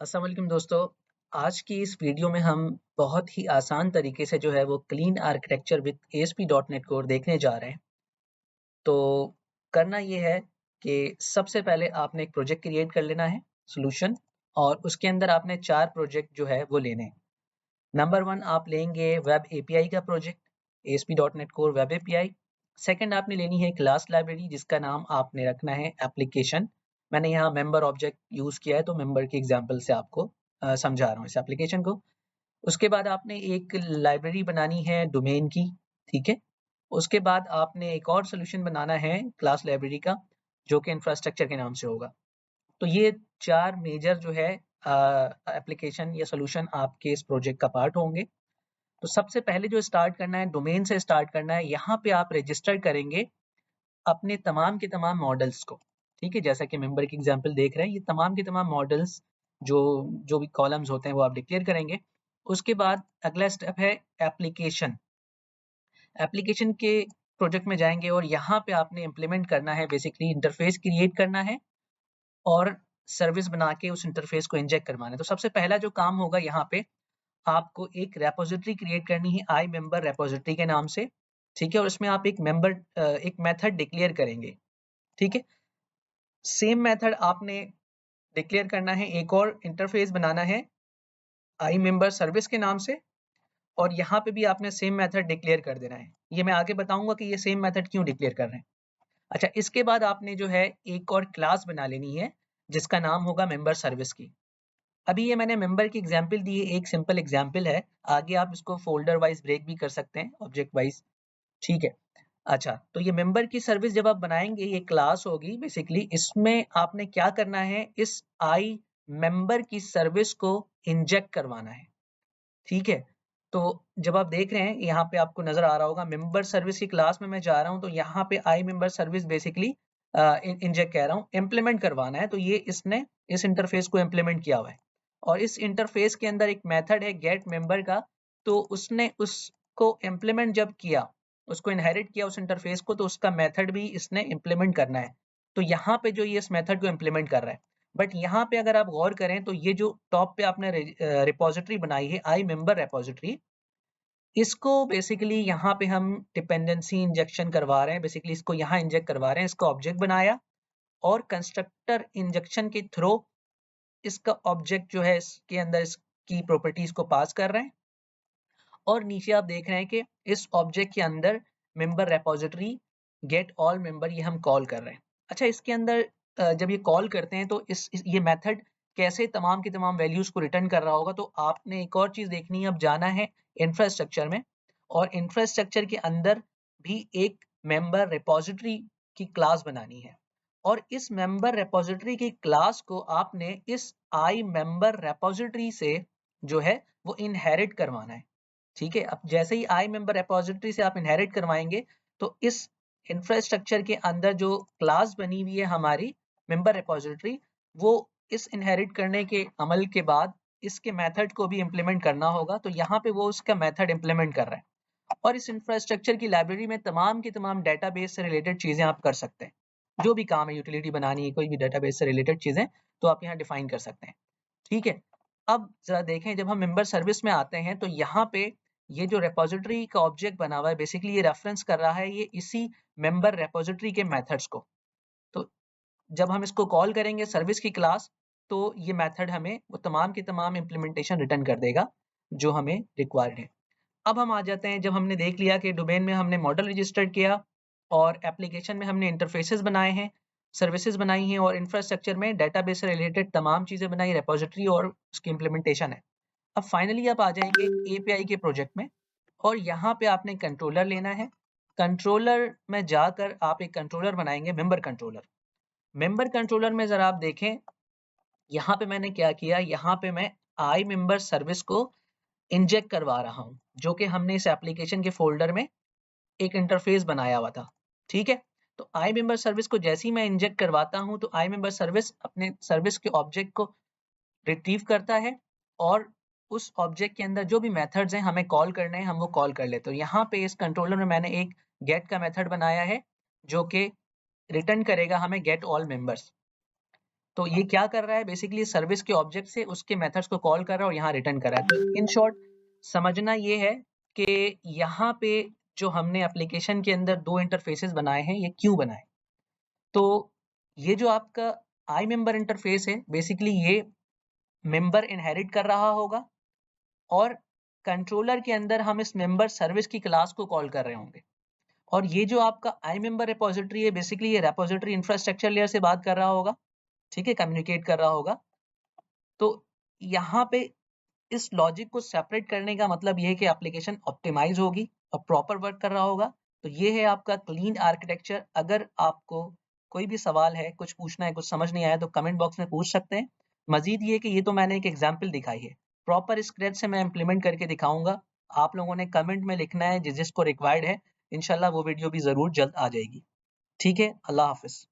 अस्सलाम वालेकुम दोस्तों। आज की इस वीडियो में हम बहुत ही आसान तरीके से जो है वो clean architecture with ASP.NET code देखने जा रहे हैं। तो करना ये है कि सबसे पहले आपने एक प्रोजेक्ट क्रिएट कर लेना है, सॉल्यूशन, और उसके अंदर आपने 4 प्रोजेक्ट जो है वो लेने हैं। नंबर 1 आप लेंगे वेब एपीआई का project, ASP.NET core web API. Second आपने लेनी है क्लास लाइब्रेरी जिसका नाम आपने रखना है एप्लीकेशन। मैंने यहाँ मेंबर ऑब्जेक्ट यूज़ किया है तो मेंबर के एग्जांपल से आपको समझा रहा हूँ इस एप्लीकेशन को। उसके बाद आपने एक लाइब्रेरी बनानी है डोमेन की, ठीक है? उसके बाद आपने एक और सॉल्यूशन बनाना है क्लास लाइब्रेरी का जो कि इंफ्रास्ट्रक्चर के नाम से होगा। तो ये 4 मेजर जो है एप्लीकेशन या सॉल्यूशन आपके इस प्रोजेक्ट का पार्ट होंगे। तो सबसे पहले जो स्टार्ट करना है डोमेन से स्टार्ट करना है। यहाँ पे आप रजिस्टर करेंगे अपने तमाम के तमाम मॉडल्स को, ठीक है? जैसा कि मेंबर की एग्जांपल देख रहे हैं, ये तमाम के तमाम मॉडल्स जो जो भी कॉलम्स होते हैं वो आप डिक्लेयर करेंगे। उसके बाद अगला स्टेप है एप्लीकेशन। एप्लीकेशन के प्रोजेक्ट में जाएंगे और यहाँ पे आपने इम्प्लीमेंट करना है, बेसिकली इंटरफेस क्रिएट करना है और सर्विस बना के उस इंटरफेस को इंजेक्ट करवाना है। तो सबसे पहला जो काम होगा यहाँ पे, आपको एक रेपॉजिटरी क्रिएट करनी है आई मेंबर रेपॉजिटरी के नाम से, ठीक है? और उसमें आप एक मेथड डिक्लेयर करेंगे, ठीक है? सेम मेथड आपने डिक्लेयर करना है, एक और इंटरफेस बनाना है आई मेंबर सर्विस के नाम से, और यहाँ पे भी आपने सेम मेथड डिक्लेयर कर देना है। ये मैं आगे बताऊंगा कि ये सेम मेथड क्यों डिक्लेयर कर रहे हैं। अच्छा, इसके बाद आपने जो है एक और क्लास बना लेनी है जिसका नाम होगा मेंबर सर्विस की। अभी ये मैंने मेंबर की एग्जांपल दी है, एक सिंपल एग्जांपल है। आगे आप इसको फोल्डर वाइज ब्रेक भी कर सकते हैं, ऑब्जेक्ट वाइज, ठीक है? अच्छा, तो ये मेंबर की सर्विस जब आप बनाएंगे, ये क्लास होगी बेसिकली। इसमें आपने क्या करना है, इस आई मेंबर की सर्विस को इंजेक्ट करवाना है, ठीक है? तो जब आप देख रहे हैं यहाँ पे आपको नजर आ रहा होगा मेंबर सर्विस की क्लास में मैं जा रहा हूँ, तो यहाँ पे आई मेंबर सर्विस बेसिकली इंजेक्ट कह रहा हूँ, इम्प्लीमेंट करवाना है। तो ये इसने इस इंटरफेस को इम्प्लीमेंट किया हुआ है और इस इंटरफेस के अंदर एक मेथड है गेट मेंबर का। तो उसने उसको इम्प्लीमेंट जब किया, उसको इनहेरिट किया उस इंटरफेस को, तो उसका मेथड भी इसने इम्प्लीमेंट करना है। तो यहाँ पे जो ये इस मेथड को इम्प्लीमेंट कर रहा है, बट यहाँ पे अगर आप गौर करें तो ये जो टॉप पे आपने रिपॉजिटरी बनाई है आई मेंबर रिपॉजिटरी, इसको बेसिकली यहाँ पे हम डिपेंडेंसी इंजेक्शन करवा रहे हैं। बेसिकली इसको यहाँ इंजेक्ट करवा रहे हैं, इसका ऑब्जेक्ट बनाया और कंस्ट्रक्टर इंजेक्शन के थ्रू इसका ऑब्जेक्ट जो है इसके अंदर इसकी प्रॉपर्टीज को पास कर रहे हैं। और नीचे आप देख रहे हैं कि इस ऑब्जेक्ट के अंदर member repository get all member ये हम कॉल कर रहे हैं। अच्छा, इसके अंदर जब ये कॉल करते हैं तो ये मेथड कैसे तमाम की तमाम वैल्यूज को रिटर्न कर रहा होगा। तो आपने एक और चीज देखनी है, अब जाना है इंफ्रास्ट्रक्चर में, और इंफ्रास्ट्रक्चर के अंदर भी एक मेंबर रिपॉजिटरी की क्लास बनानी है। और इस मेंबर रिपॉजिटरी की क्लास को आपने इस आई मेंबर रिपॉजिटरी से जो है वो इनहेरिट करवाना है, ठीक है? अब जैसे ही आई मेंबर रिपॉजिटरी से आप इनहेरिट करवाएंगे, तो इस इंफ्रास्ट्रक्चर के अंदर जो क्लास बनी हुई है हमारी मेंबर रिपॉजिटरी, वो इस इनहेरिट करने के अमल के बाद इसके मेथड को भी इम्प्लीमेंट करना होगा। तो यहाँ पे वो उसका मेथड इम्प्लीमेंट कर रहा है और इस इंफ्रास्ट्रक्चर की लाइब्रेरी में तमाम की तमाम डेटाबेस से रिलेटेड चीजें आप कर सकते हैं। जो भी काम है, यूटिलिटी बनानी है, कोई भी डेटाबेस से रिलेटेड चीजें, तो आप यहाँ डिफाइन कर सकते हैं, ठीक है? अब जरा देखें, जब हम मेंबर सर्विस में आते हैं तो यहाँ पे ये जो रेपॉजिटरी का ऑब्जेक्ट बना हुआ है, बेसिकली ये रेफरेंस कर रहा है ये इसी मेंबर रेपॉजिटरी के मेथड्स को। तो जब हम इसको कॉल करेंगे सर्विस की क्लास, तो ये मेथड हमें वो तमाम की तमाम इम्प्लीमेंटेशन रिटर्न कर देगा जो हमें रिक्वायर्ड है। अब हम आ जाते हैं, जब हमने देख लिया कि डोमेन में हमने मॉडल रजिस्टर किया और एप्लीकेशन में हमने इंटरफेसेस बनाए हैं, सर्विसेज बनाई हैं, और इंफ्रास्ट्रक्चर में डेटाबेस से रिलेटेड तमाम चीज़ें बनाई, रेपॉजिटरी और उसकी इम्प्लीमेंटेशन है। अब फाइनली आप आ जाएंगे एपीआई के प्रोजेक्ट में और यहाँ पे आपने कंट्रोलर लेना है। कंट्रोलर में जाकर आप एक कंट्रोलर बनाएंगे, मेंबर कंट्रोलर। मेंबर कंट्रोलर में ज़रा आप देखें, यहाँ पे मैंने क्या किया, यहाँ पे मैं आई मेंबर सर्विस को इंजेक्ट करवा रहा हूँ, जो कि हमने इस एप्लीकेशन के फ़ोल्डर में एक इंटरफ़ेस बनाया हुआ था, ठीक है? तो आई मेंबर सर्विस को जैसे ही मैं इंजेक्ट करवाता हूँ, तो आई मेंबर सर्विस अपने सर्विस के ऑब्जेक्ट को रिट्रीव करता है और उस ऑब्जेक्ट के अंदर जो भी मेथड्स हैं हमें कॉल करने हैं, हम वो कॉल कर लेते हैं। तो यहाँ पे इस कंट्रोलर में मैंने एक गेट का मेथड बनाया है, जो कि रिटर्न करेगा हमें गेट ऑल मेंबर्स। तो ये क्या कर रहा है, बेसिकली सर्विस के ऑब्जेक्ट से उसके मेथड्स को कॉल कर रहा है और यहाँ रिटर्न कर रहा है। तो इन शॉर्ट समझना ये है कि यहाँ पे जो हमने एप्लीकेशन के अंदर 2 इंटरफेसेस बनाए हैं, ये क्यों बनाए? तो ये जो आपका आई मेंबर इंटरफेस है, बेसिकली ये मेंबर इनहेरिट कर रहा होगा और कंट्रोलर के अंदर हम इस मेंबर सर्विस की क्लास को कॉल कर रहे होंगे। और ये जो आपका आई मेंबर रिपोजिटरी है, बेसिकली ये रिपोजिटरी इंफ्रास्ट्रक्चर लेयर से बात कर रहा होगा, ठीक है, कम्युनिकेट कर रहा होगा। तो यहाँ पे इस लॉजिक को सेपरेट करने का मतलब ये है कि एप्लीकेशन ऑप्टिमाइज होगी और प्रॉपर वर्क कर रहा होगा। तो ये है आपका क्लीन आर्किटेक्चर। अगर आपको कोई भी सवाल है, कुछ पूछना है, कुछ समझ नहीं आया तो कमेंट बॉक्स में पूछ सकते हैं। मजीद ये कि ये तो मैंने एक एग्जाम्पल दिखाई है, प्रॉपर स्क्रैच से मैं इम्प्लीमेंट करके दिखाऊंगा। आप लोगों ने कमेंट में लिखना है जिसको रिक्वायर्ड है। इंशाल्लाह वो वीडियो भी जरूर जल्द आ जाएगी। ठीक है, अल्लाह हाफिज।